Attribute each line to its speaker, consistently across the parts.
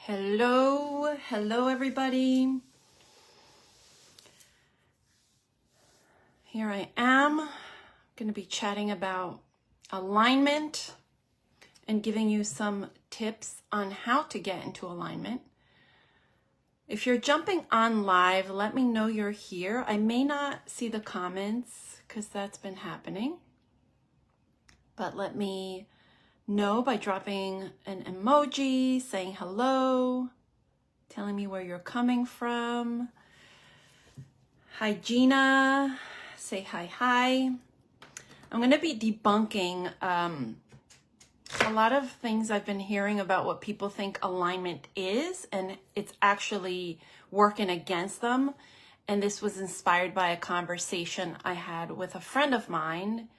Speaker 1: Hello everybody. Here I am. I'm going to be chatting about alignment and giving you some tips on how to get into alignment. If you're jumping on live, let me know you're here. I may not see the comments because that's been happening, but let me know by dropping an emoji, saying hello, telling me where you're coming from. Hi, Gina. Say hi. I'm going to be debunking a lot of things I've been hearing about what people think alignment is, and it's actually working against them. And this was inspired by a conversation I had with a friend of mine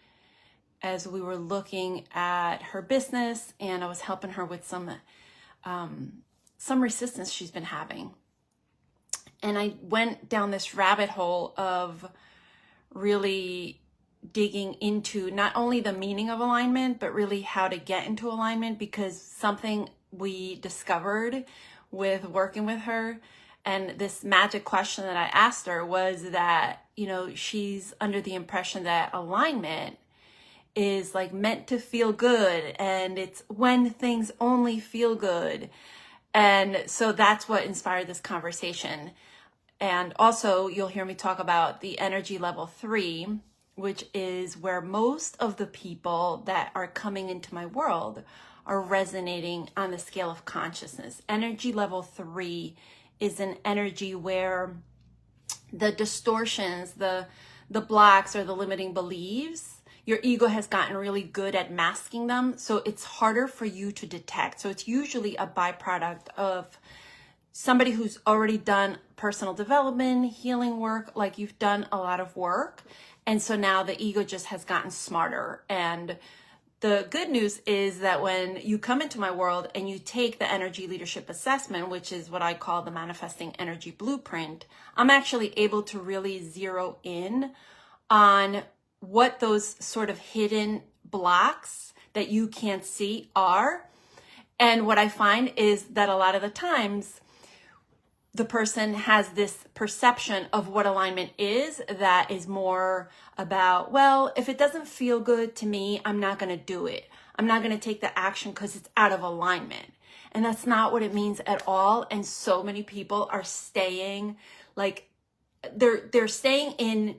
Speaker 1: as we were looking at her business, and I was helping her with some resistance she's been having. And I went down this rabbit hole of really digging into not only the meaning of alignment, but really how to get into alignment, because something we discovered with working with her, and this magic question that I asked her was that, she's under the impression that alignment is like meant to feel good, and it's when things only feel good. And so that's what inspired this conversation. And also you'll hear me talk about the energy level 3, which is where most of the people that are coming into my world are resonating on the scale of consciousness. Energy level 3 is an energy where the distortions, the blocks, or the limiting beliefs, your ego has gotten really good at masking them, so it's harder for you to detect. So it's usually a byproduct of somebody who's already done personal development, healing work, like you've done a lot of work. And so now the ego just has gotten smarter. And the good news is that when you come into my world and you take the energy leadership assessment, which is what I call the manifesting energy blueprint, I'm actually able to really zero in on what those sort of hidden blocks that you can't see are. And what I find is that a lot of the times the person has this perception of what alignment is that is more about, well, if it doesn't feel good to me, I'm not going to do it. I'm not going to take the action because it's out of alignment. And that's not what it means at all. And so many people are staying like they're staying in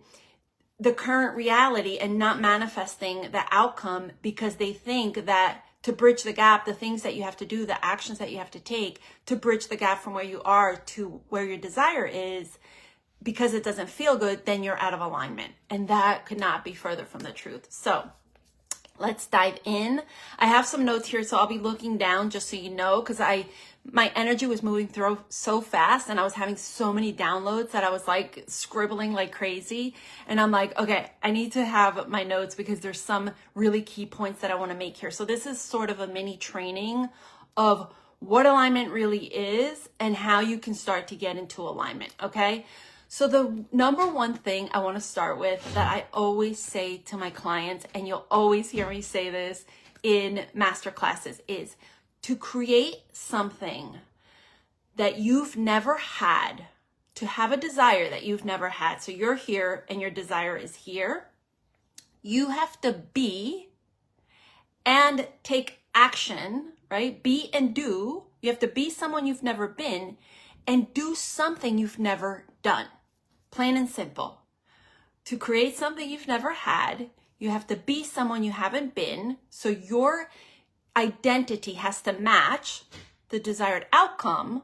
Speaker 1: the current reality and not manifesting the outcome because they think that to bridge the gap, the things that you have to do, the actions that you have to take to bridge the gap from where you are to where your desire is, because it doesn't feel good, then you're out of alignment. And that could not be further from the truth. So let's dive in. I have some notes here, so I'll be looking down just so you know, because my energy was moving through so fast and I was having so many downloads that I was like scribbling like crazy. And I'm like, okay, I need to have my notes because there's some really key points that I want to make here. So this is sort of a mini training of what alignment really is and how you can start to get into alignment, okay? So the number one thing I want to start with that I always say to my clients, and you'll always hear me say this in masterclasses, is to create something that you've never had, to have a desire that you've never had. So you're here and your desire is here. You have to be and take action, right? Be and do. You have to be someone you've never been and do something you've never done. Plain and simple. To create something you've never had, you have to be someone you haven't been. So your identity has to match the desired outcome,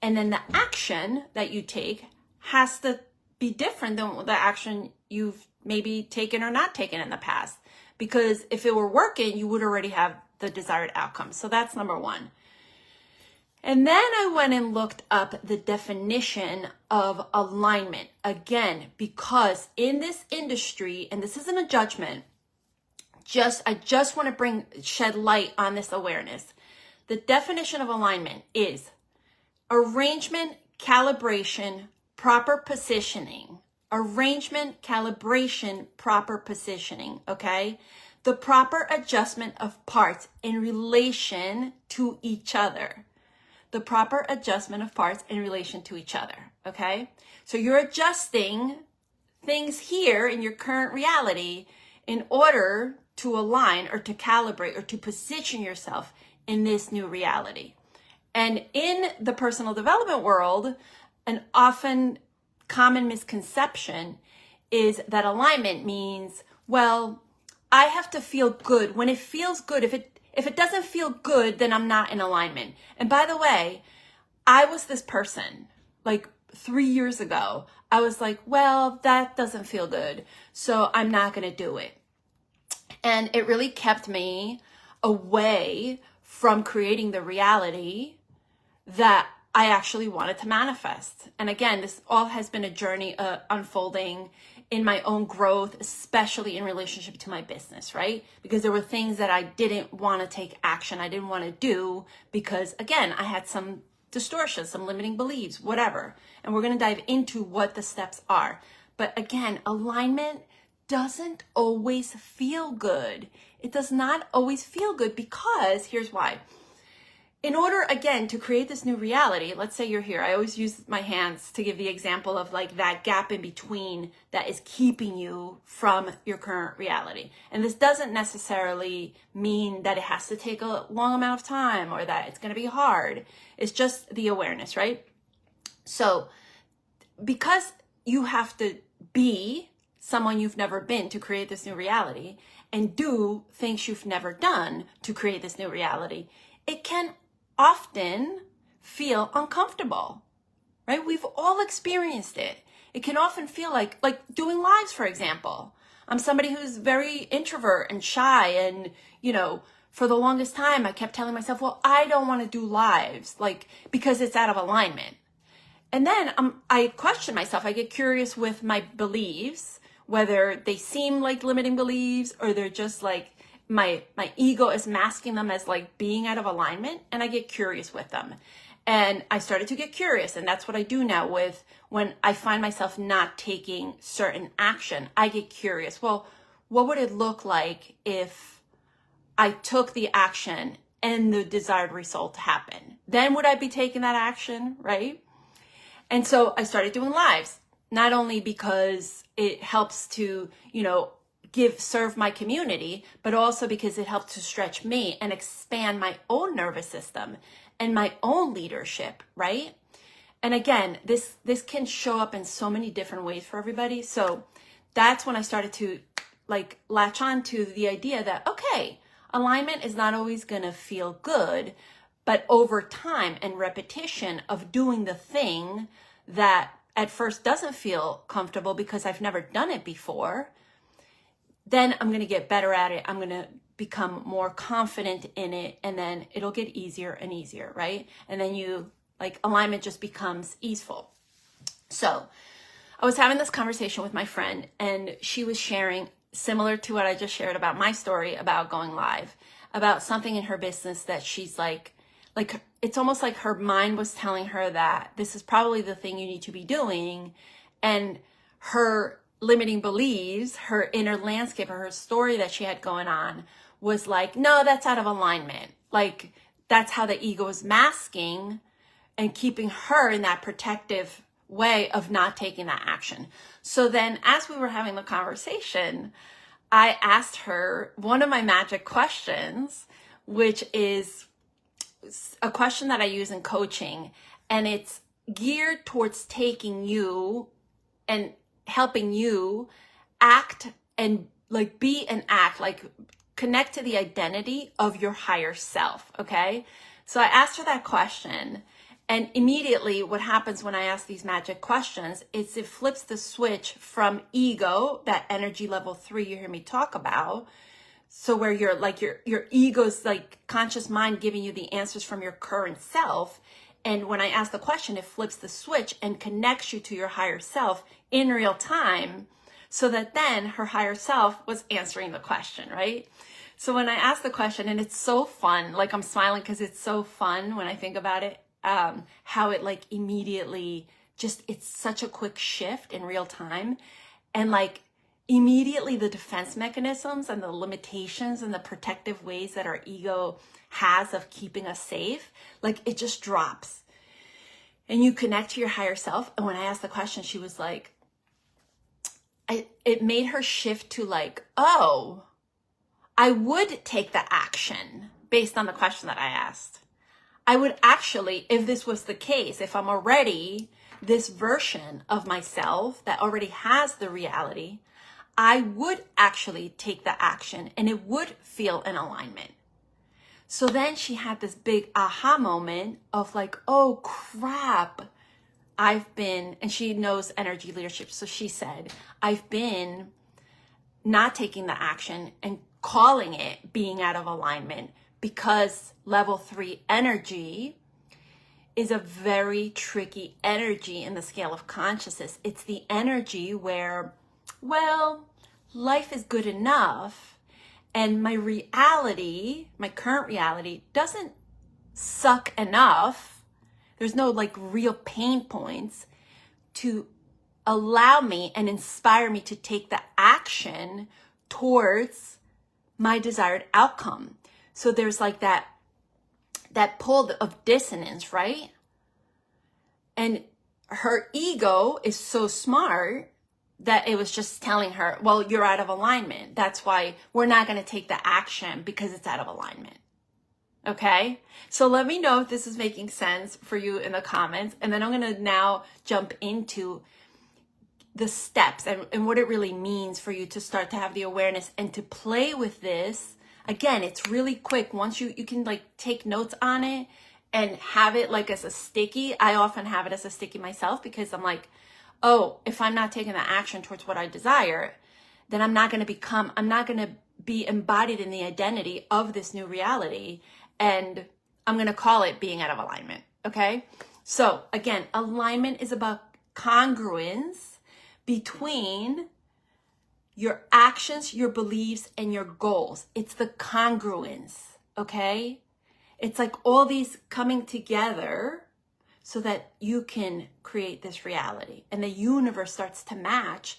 Speaker 1: and then the action that you take has to be different than the action you've maybe taken or not taken in the past, because if it were working, you would already have the desired outcome. So that's number one. And then I went and looked up the definition of alignment again, because in this industry, and this isn't a judgment, I just want to shed light on this awareness. The definition of alignment is arrangement, calibration, proper positioning. Arrangement, calibration, proper positioning, okay? The proper adjustment of parts in relation to each other. the proper adjustment of parts in relation to each other, okay? So you're adjusting things here in your current reality in order to align or to calibrate or to position yourself in this new reality. And in the personal development world, an often common misconception is that alignment means, well, I have to feel good. When it feels good, if it doesn't feel good, then I'm not in alignment. And by the way, I was this person like 3 years ago. I was like, well, that doesn't feel good, so I'm not going to do it. And it really kept me away from creating the reality that I actually wanted to manifest. And again, this all has been a journey unfolding in my own growth, especially in relationship to my business, right? Because there were things that I didn't want to take action, I didn't want to do because, again, I had some distortions, some limiting beliefs, whatever. And we're going to dive into what the steps are. But again, alignment doesn't always feel good. It does not always feel good because here's why. In order, again, to create this new reality, let's say you're here. I always use my hands to give the example of like that gap in between that is keeping you from your current reality. And this doesn't necessarily mean that it has to take a long amount of time or that it's going to be hard. It's just the awareness, right? So because you have to be someone you've never been to create this new reality and do things you've never done to create this new reality, it can often feel uncomfortable, right? We've all experienced it. It can often feel like doing lives, for example. I'm somebody who's very introvert and shy, and, for the longest time, I kept telling myself, well, I don't want to do lives, because it's out of alignment. And then I question myself. I get curious with my beliefs, whether they seem like limiting beliefs or they're just like, my ego is masking them as like being out of alignment, and I get curious with them. And I started to get curious, and that's what I do now with when I find myself not taking certain action. I get curious. Well, what would it look like if I took the action and the desired result happened? Then would I be taking that action, right? And so I started doing lives, not only because it helps to, serve my community, but also because it helped to stretch me and expand my own nervous system and my own leadership, right? And again, this can show up in so many different ways for everybody. So that's when I started to latch on to the idea that, okay, alignment is not always going to feel good, but over time and repetition of doing the thing that at first doesn't feel comfortable because I've never done it before, then I'm going to get better at it. I'm going to become more confident in it, and then it'll get easier and easier, right? And then alignment just becomes easeful. So I was having this conversation with my friend, and she was sharing, similar to what I just shared about my story about going live, about something in her business that she's like it's almost like her mind was telling her that this is probably the thing you need to be doing, and her limiting beliefs, her inner landscape, or her story that she had going on was like, no, that's out of alignment. That's how the ego is masking and keeping her in that protective way of not taking that action. So then as we were having the conversation, I asked her one of my magic questions, which is a question that I use in coaching, and it's geared towards taking you and helping you act and be and act, connect to the identity of your higher self, okay? So I asked her that question, and immediately what happens when I ask these magic questions is it flips the switch from ego, that energy level 3 you hear me talk about, so where you're your ego's conscious mind giving you the answers from your current self. And when I ask the question, it flips the switch and connects you to your higher self in real time, so that then her higher self was answering the question, right? So when I ask the question, and it's so fun, I'm smiling because it's so fun when I think about it, how it immediately just, it's such a quick shift in real time. And immediately the defense mechanisms and the limitations and the protective ways that our ego has of keeping us safe, like it just drops. And you connect to your higher self. And when I asked the question, she was like, it made her shift to like, oh, I would take the action based on the question that I asked. I would actually, if this was the case, if I'm already this version of myself that already has the reality, I would actually take the action and it would feel in alignment. So then she had this big aha moment of like, oh crap, and she knows energy leadership. So she said, I've been not taking the action and calling it being out of alignment, because level 3 energy is a very tricky energy in the scale of consciousness. It's the energy where, well, life is good enough and my reality, my current reality, doesn't suck enough. There's no like real pain points to allow me and inspire me to take the action towards my desired outcome. So there's like that pull of dissonance, right? And her ego is so smart that it was just telling her, well, you're out of alignment. That's why we're not going to take the action, because it's out of alignment. Okay? So let me know if this is making sense for you in the comments. And then I'm going to now jump into the steps and what it really means for you to start to have the awareness and to play with this. Again, it's really quick. Once you can like take notes on it and have it like as a sticky. I often have it as a sticky myself, because I'm like, oh, if I'm not taking the action towards what I desire, then I'm not going to be embodied in the identity of this new reality. And I'm going to call it being out of alignment. Okay. So again, alignment is about congruence between your actions, your beliefs, and your goals. It's the congruence, okay? It's like all these coming together so that you can create this reality. And the universe starts to match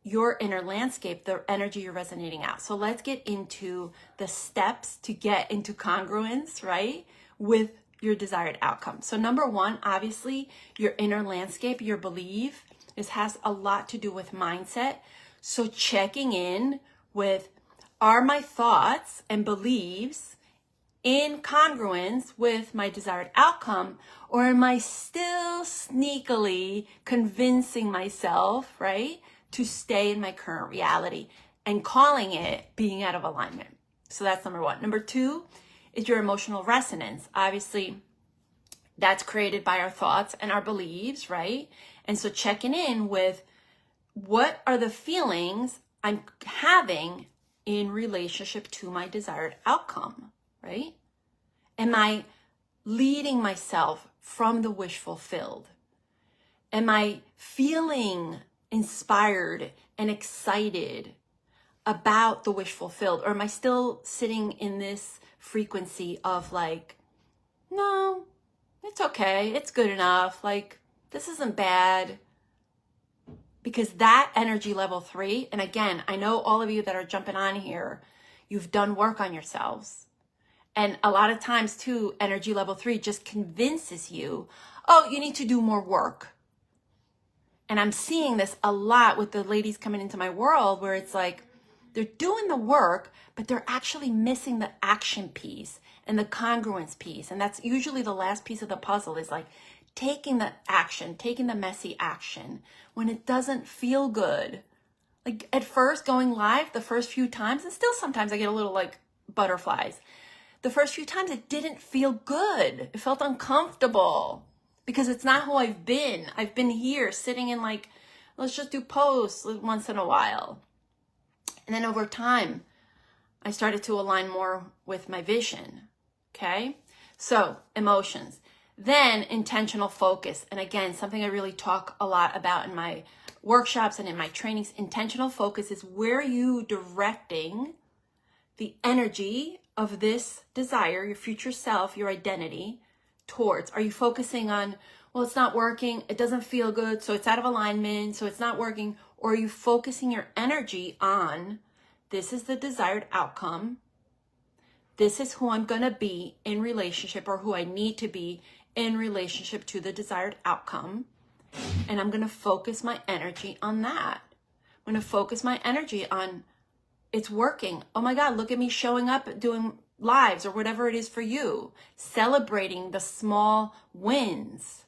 Speaker 1: your inner landscape, the energy you're resonating out. So let's get into the steps to get into congruence, right? With your desired outcome. So number 1, obviously, your inner landscape, your belief. This has a lot to do with mindset. So checking in with, are my thoughts and beliefs in congruence with my desired outcome, or am I still sneakily convincing myself, right, to stay in my current reality and calling it being out of alignment? So that's number 1. Number 2 is your emotional resonance. Obviously, that's created by our thoughts and our beliefs, right? And so checking in with, what are the feelings I'm having in relationship to my desired outcome, right? Am I leading myself from the wish fulfilled? Am I feeling inspired and excited about the wish fulfilled? Or am I still sitting in this frequency of like, no, it's okay, it's good enough, like, this isn't bad? Because that energy level 3, and again, I know all of you that are jumping on here, you've done work on yourselves. And a lot of times too, energy level 3 just convinces you, oh, you need to do more work. And I'm seeing this a lot with the ladies coming into my world, where it's like, they're doing the work, but they're actually missing the action piece and the congruence piece. And that's usually the last piece of the puzzle, is like taking the action, taking the messy action when it doesn't feel good. Like at first going live, the first few times, and still sometimes I get a little like butterflies. The first few times it didn't feel good. It felt uncomfortable because it's not who I've been. I've been here sitting in like, let's just do posts once in a while. And then over time, I started to align more with my vision. Okay. So emotions. Then intentional focus. And again, something I really talk a lot about in my workshops and in my trainings. Intentional focus is where you directing the energy of this desire, your future self, your identity towards. Are you focusing on, well, it's not working, it doesn't feel good, so it's out of alignment, so it's not working? Or are you focusing your energy on, this is the desired outcome, this is who I'm going to be in relationship, or who I need to be in relationship to the desired outcome, and I'm going to focus my energy on that. I'm going to focus my energy on, it's working. Oh my God, look at me showing up, doing lives or whatever it is for you, celebrating the small wins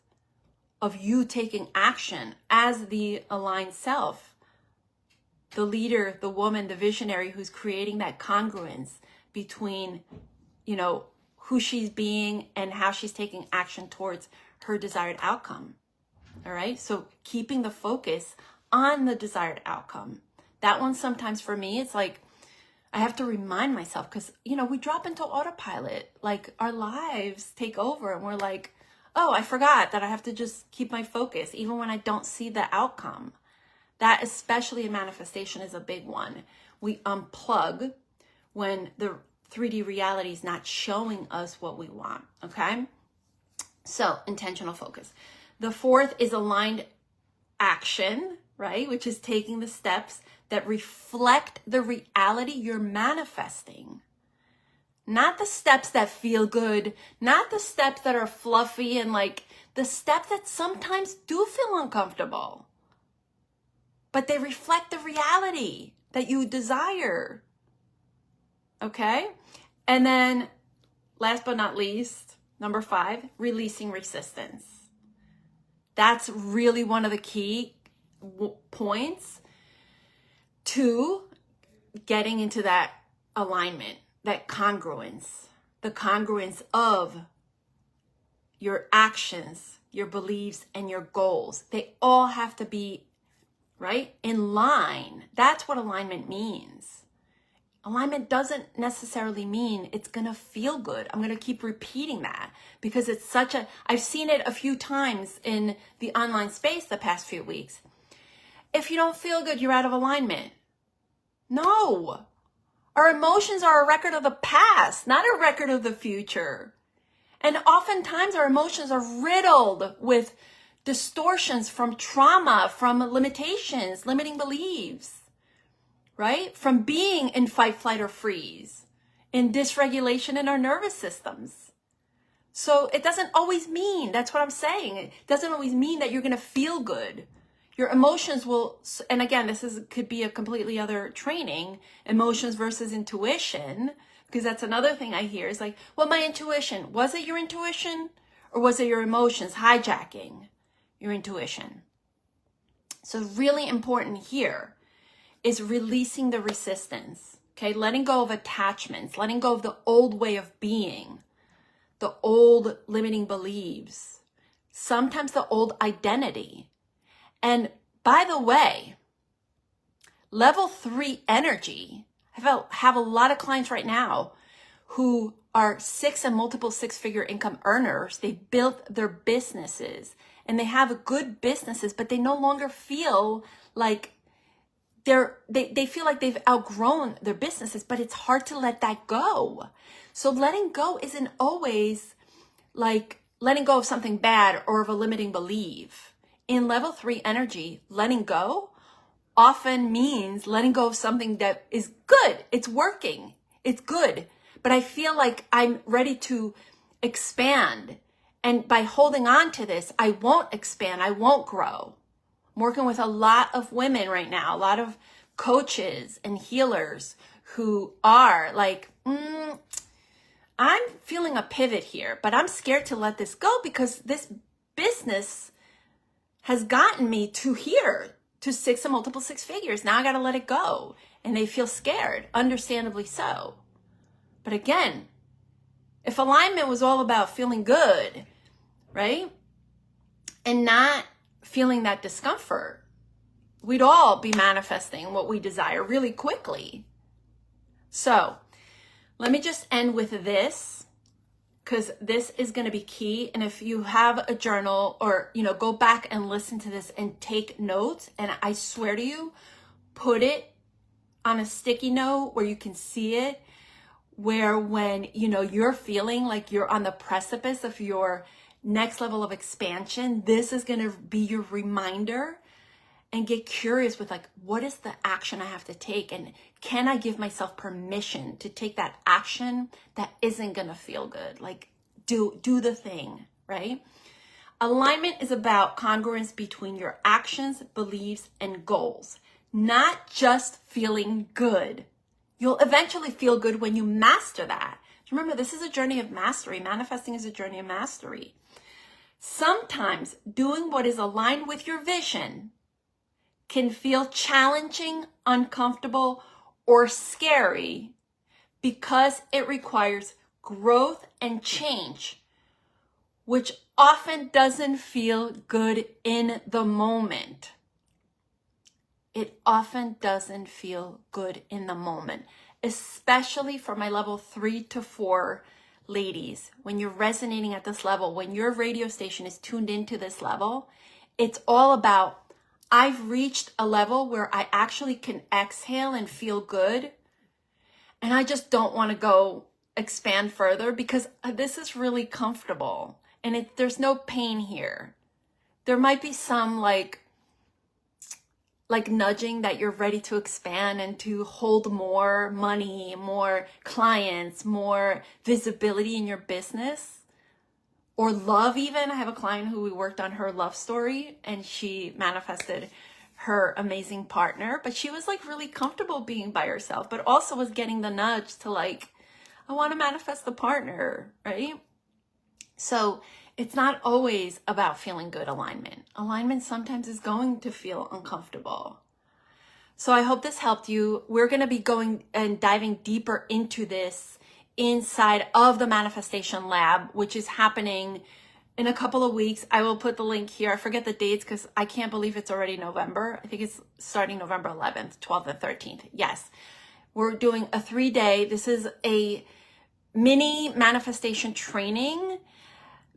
Speaker 1: of you taking action as the aligned self, the leader, the woman, the visionary who's creating that congruence between, who she's being and how she's taking action towards her desired outcome. All right. So keeping the focus on the desired outcome. That one, sometimes for me, it's like, I have to remind myself, because, we drop into autopilot, like our lives take over and we're like, oh, I forgot that I have to just keep my focus, even when I don't see the outcome. That, especially in manifestation, is a big one. We unplug when the 3D reality is not showing us what we want, okay? So, intentional focus. The fourth is aligned action, right? Which is taking the steps that reflect the reality you're manifesting. Not the steps that feel good, not the steps that are fluffy and like the steps that sometimes do feel uncomfortable, but they reflect the reality that you desire. Okay? And then last but not least, number 5, releasing resistance. That's really one of the key points to getting into that alignment, that congruence, the congruence of your actions, your beliefs, and your goals. They all have to be, right, in line. That's what alignment means. Alignment doesn't necessarily mean it's going to feel good. I'm going to keep repeating that because it's I've seen it a few times in the online space the past few weeks. If you don't feel good, you're out of alignment. No. Our emotions are a record of the past, not a record of the future. And oftentimes our emotions are riddled with distortions from trauma, from limitations, limiting beliefs. Right? From being in fight, flight, or freeze, in dysregulation in our nervous systems. So it doesn't always mean, that's what I'm saying, it doesn't always mean that you're going to feel good. Your emotions will, and again, could be a completely other training, emotions versus intuition, because that's another thing I hear is like, well, my intuition, was it your intuition or was it your emotions hijacking your intuition? So really important here is releasing the resistance, okay? Letting go of attachments, letting go of the old way of being, the old limiting beliefs, sometimes the old identity. And by the way, level 3 energy, I have a lot of clients right now who are 6 and multiple 6-figure income earners. They built their businesses and they have good businesses, but they no longer feel like they feel like they've outgrown their businesses, but it's hard to let that go. So letting go isn't always like letting go of something bad or of a limiting belief. In level 3 energy, letting go often means letting go of something that is good. It's working. It's good. But I feel like I'm ready to expand. And by holding on to this, I won't expand. I won't grow. I'm working with a lot of women right now, a lot of coaches and healers who are like, I'm feeling a pivot here, but I'm scared to let this go because this business has gotten me to here, to 6 and multiple 6 figures. Now I got to let it go. And they feel scared, understandably so. But again, if alignment was all about feeling good, right? And not feeling that discomfort, we'd all be manifesting what we desire really quickly. So let me just end with this, because this is going to be key. And if you have a journal or, go back and listen to this and take notes, and I swear to you, put it on a sticky note where you can see it, where when, you're feeling like you're on the precipice of your next level of expansion, this is going to be your reminder. and get curious with like, what is the action I have to take? And can I give myself permission to take that action that isn't gonna feel good? Like do the thing, right? Alignment is about congruence between your actions, beliefs, and goals, not just feeling good. You'll eventually feel good when you master that. Remember, this is a journey of mastery. Manifesting is a journey of mastery. Sometimes doing what is aligned with your vision can feel challenging, uncomfortable, or scary because it requires growth and change, which often doesn't feel good in the moment. It often doesn't feel good in the moment, especially for my level 3 to 4 ladies. When you're resonating at this level, when your radio station is tuned into this level, it's all about, I've reached a level where I actually can exhale and feel good. And I just don't want to go expand further because this is really comfortable and there's no pain here. There might be some like nudging that you're ready to expand and to hold more money, more clients, more visibility in your business or love even. I have a client who we worked on her love story and she manifested her amazing partner, but she was like really comfortable being by herself, but also was getting the nudge to like, I want to manifest the partner, right? So it's not always about feeling good alignment. Alignment sometimes is going to feel uncomfortable. So I hope this helped you. We're going to be going and diving deeper into this inside of the Manifestation Lab, which is happening in a couple of weeks. I will put the link here. I forget the dates because I can't believe it's already November. I think it's starting November 11th, 12th, and 13th. Yes, we're doing a 3-day. This is a mini manifestation training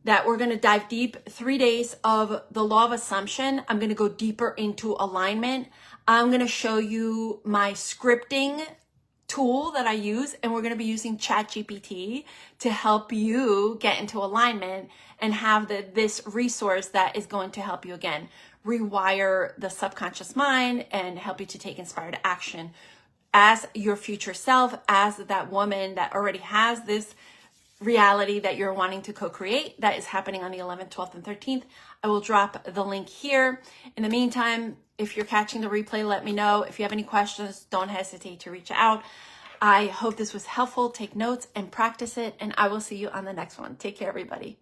Speaker 1: that we're going to dive deep. 3 days of the law of assumption. I'm going to go deeper into alignment. I'm going to show you my scripting tool that I use, and we're going to be using ChatGPT to help you get into alignment and have this resource that is going to help you again rewire the subconscious mind and help you to take inspired action as your future self, as that woman that already has this reality that you're wanting to co-create that is happening on the 11th, 12th, and 13th. I will drop the link here. In the meantime, if you're catching the replay, let me know. If you have any questions, don't hesitate to reach out. I hope this was helpful. Take notes and practice it, and I will see you on the next one. Take care, everybody.